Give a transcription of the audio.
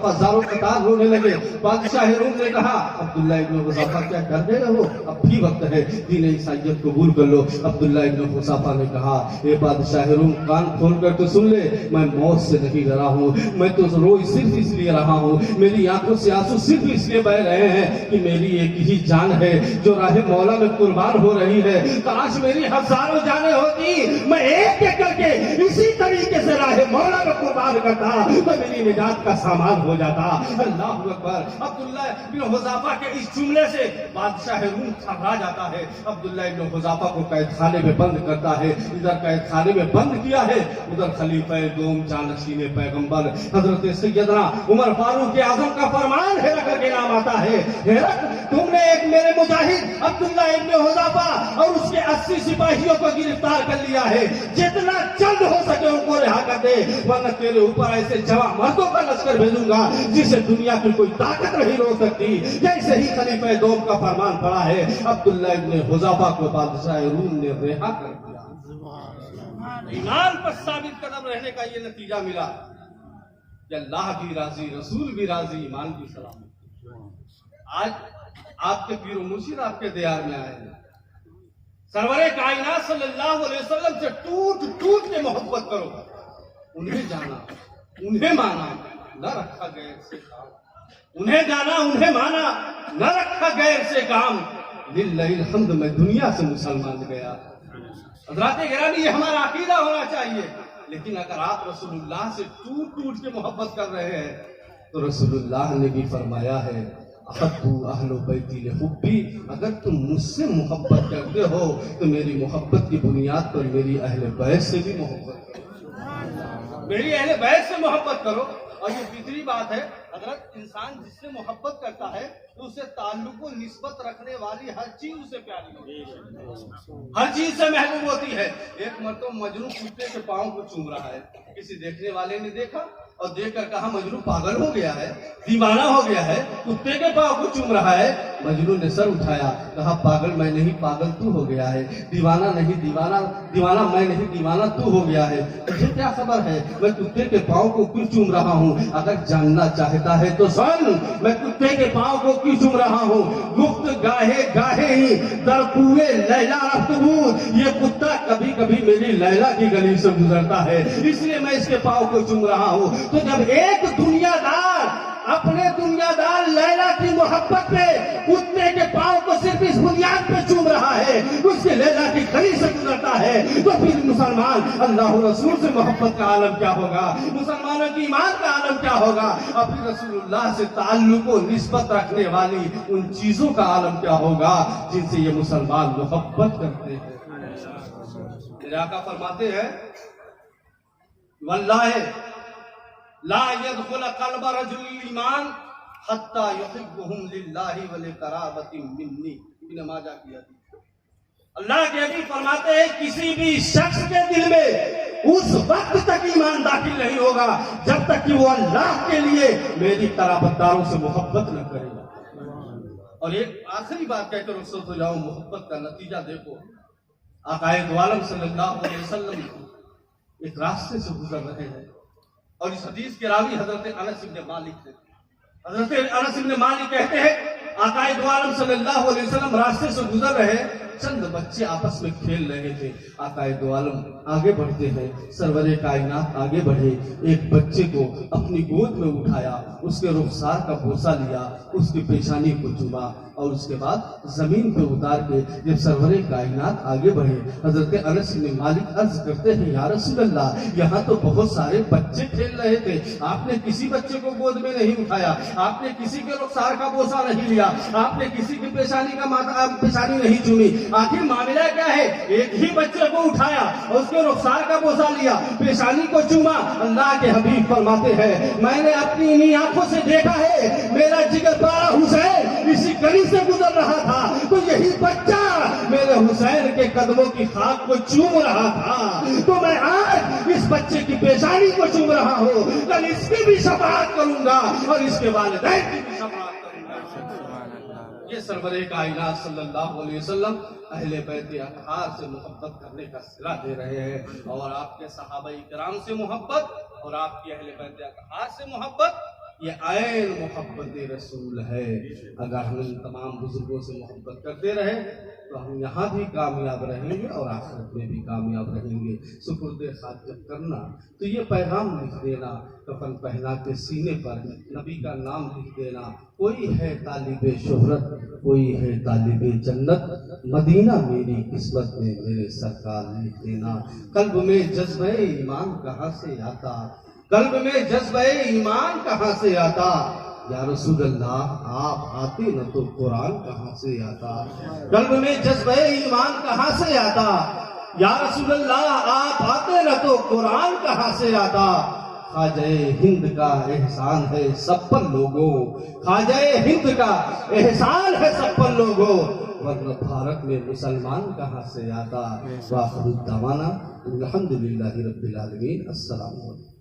हजारों कतार रोने लगे। बादशाह रूम ने कहा, अब्दुल्ला इब्न हुज़ाफा क्या कर रहे हो, अब भी वक्त है, दीन ईसाईयत कबूल कर लो। अब्दुल्ला इब्न हुज़ाफा ने कहा, ए बादशाह रूम, कान खोल कर तो सुन ले, मैं मौत से नहीं डरा हूँ, मैं तो रोई सिर्फ इसलिए रहा हूँ, मेरी आंखों से आंसू सिर्फ इसलिए बह रहे हैं कि मेरी एक ही जान है जो राह मौला में कुर्बान हो रही है। काश मेरी हजारों जानें होती, मैं एक एक करके इसी तरीके से राह मौला में कुर्बान करता तो मेरी निजात का सामान हो जाता। अल्लाह अकबर। अब्दुल्ला इब्न हुज़ाफा के इस जुमले से बादशाह रूम घबरा जाता है। अब्दुल्ला इब्न हुज़ाफा को कैद खाने में बंद करता है। इधर कैद खाने में बंद किया है, उधर खलीफा दोम जानशीन पैगंबर हजरत सैयदना उमर फारूक आज़म का फरमान हेरत के नाम आता है, हेरत तुमने एक मेरे मुजाहिद अब्दुल्ला इब्न हुज़ाफा और उसके 80 सिपाहियों को गिरफ्तार कर लिया है, जितना जल्द हो सके उनको रिहा कर दे, वरना तेरे ऊपर ऐसे जवां मर्दों का लश्कर भेजूंगा जिसे दुनिया की कोई ताकत नहीं रोक सकती। जैसे ही खलीफा दोम का फरमान पड़ा है, अब्दुल्ला इब्न हुज़ाफा को बादशाह रूम ने रिहा कर दिया। ईमान पर साबित कदम रहने का ये नतीजा मिला कि अल्लाह भी राजी, रसूल भी राजी, ईमान भी सलामत। आज आपके पीर मुर्शिद आपके दियार में आए हैं, सरवरे कायनात सल्लल्लाहु अलैहि वसल्लम से टूट टूट के मोहब्बत करो, उन्हें जाना, उन्हें माना, न रखा गैर से काम, उन्हें जाना, उन्हें माना, न रखा गैर से काम। लिल्लाहिल हम्द, मैं दुनिया से मुसलमान गया। हज़रात गिरामी, ये हमारा अकीदा होना चाहिए। लेकिन अगर आप रसूलुल्लाह से टूट टूट के मोहब्बत कर रहे हैं तो रसूलुल्लाह ने भी फरमाया है, अहब्बु अहलो बैती लिहुब्बी, अगर तुम मुझसे मोहब्बत करते हो तो मेरी मोहब्बत की बुनियाद पर मेरी अहले बैत से भी मोहब्बत करो, मेरी अहले बैत से मोहब्बत करो। और ये फितरी बात है, अगर इंसान जिससे मोहब्बत करता है तो उसे ताल्लुक व निस्बत रखने वाली हर चीज उसे प्यारी होती है, हर चीज से महबूब होती है। एक मरतबा मजनू कुत्ते के पांव को चूम रहा है, किसी देखने वाले ने देखा और देखकर कहा, मजनू पागल हो गया है, दीवाना हो गया है, कुत्ते के पांव को चूम रहा है। मजनू ने सर उठाया, कहा, पागल मैं नहीं, पागल तू हो गया है, दीवाना नहीं, दीवाना मैं नहीं, दीवाना तू हो गया है। तुझे क्या खबर है, मैं कुत्ते के पांव को क्यों चूम रहा हूँ? अगर जानना चाहता है तो सुन, मैं कुत्ते के पांव को क्यों चूम रहा हूँ। गुफ्त गाहे गाहे ही दरकुए लैला रफ्तबूद, ये कुत्ता कभी कभी मेरी लैला की गली से गुजरता है, इसलिए मैं इसके पांव को चूम रहा हूँ। तो जब एक दुनियादार अपने दुनियादार लैला की मोहब्बत पे कुत्ते के पांव को सिर्फ इस बुनियाद पे चूम रहा है, उसके लैला की गली से गुजरता है, तो फिर मुसलमान अल्लाह रसूल से मोहब्बत का आलम क्या होगा, मुसलमानों की ईमान का आलम क्या होगा, और फिर रसूलुल्लाह से ताल्लुक व निस्बत रखने वाली उन चीजों का आलम क्या होगा जिनसे ये मुसलमान मोहब्बत करते हैं। मेरे आका फरमाते हैं, वल्लाहि ला यदखुल क़ल्ब रजुल ईमान हत्ता युहिब्बुहुम लिल्लाहि व लिक़राबति मिन्नी। इब्न माजा की हदीस। अल्लाह के नबी फरमाते हैं, किसी भी शख्स के दिल में उस वक्त तक ईमान दाखिल नहीं होगा जब तक कि वो अल्लाह के लिए मेरी कराबतदारों से मोहब्बत न करेगा। और एक आखिरी बात कहकर रुखसत हो जाऊं, मोहब्बत का नतीजा देखो। आकाए दो आलम सल्लल्लाहु अलैहि वसल्लम एक रास्ते से गुजर रहे हैं और इस हदीस के रावी हजरत अनस इब्न मालिक थे। हजरत अनस इब्न मालिक कहते हैं, आकाए दो आलम सल्लल्लाहु अलैहि वसल्लम रास्ते से गुजर रहे, चंद बच्चे आपस में खेल रहे थे। आकाए दो आलम आगे बढ़ते हैं, सरवरे कायनात आगे बढ़े, एक बच्चे को अपनी गोद में उठाया, उसके रुखसार का बोसा लिया, उसकी पेशानी को चूमा और उसके बाद जमीन पे उतार के जब सरवरे कायनात आगे बढ़े, हजरत अनस इब्न मालिक अर्ज करते हैं, या रसूल अल्लाह, यहाँ तो बहुत सारे बच्चे खेल रहे थे, आपने किसी बच्चे को गोद में नहीं उठाया, आपने किसी के रुखसार का बोसा नहीं लिया, आपने किसी की पेशानी नहीं चूमी, आखिर मामला क्या है? एक ही बच्चे को उठाया और उसके रुखसार का बोसा लिया, पेशानी को चूमा। अल्लाह के हबीब फरमाते हैं, मैंने अपनी इन्हीं आंखों से देखा है, मेरा जिगर पारा हुसैन इसी गली से गुजर रहा था, तो यही बच्चा मेरे हुसैन के कदमों की खाक को चूम रहा था, तो मैं आज इस बच्चे की पेशानी को चूम रहा हूँ, कल इसकी भी शफाअत करूंगा और इसके वालिदैन की भी शफाअत करूंगा। ये सरवरे कायनात सल्लल्लाहु अलैहि वसल्लम अहले बैत अतहार से मोहब्बत करने का सिला दे रहे हैं और आपके सहाबाई किराम से मोहब्बत और आपकी अहले बैत अतहार से मोहब्बत یہ عین محبت رسول ہے۔ اگر ہم ان تمام بزرگوں سے محبت کرتے رہے تو ہم یہاں بھی کامیاب رہیں گے اور آخرت میں بھی کامیاب رہیں گے۔ سپرد حاجت کرنا تو یہ پیغام لکھ دینا، کفن پہنا کے سینے پر نبی کا نام لکھ دینا، کوئی ہے طالب شہرت، کوئی ہے طالب جنت، مدینہ میری قسمت میں میرے سرکار لکھ دینا۔ قلب میں جذبہ ایمان کہاں سے آتا، قلب میں جذبہ ایمان کہاں سے آتا، یا رسول اللہ آپ آتے نہ تو قرآن کہاں سے آتا۔ قلب میں جذبہ ایمان کہاں سے آتا، یا رسول اللہ آپ آتے نہ تو قرآن کہاں سے آتا۔ خواجہ ہند کا احسان ہے سب پر لوگوں، خواجہ ہند کا احسان ہے سب پر لوگوں، ورنہ بھارت میں مسلمان کہاں سے آتا۔ وآخر دعوانا الحمدللہ رب العالمین۔ السلام علیکم۔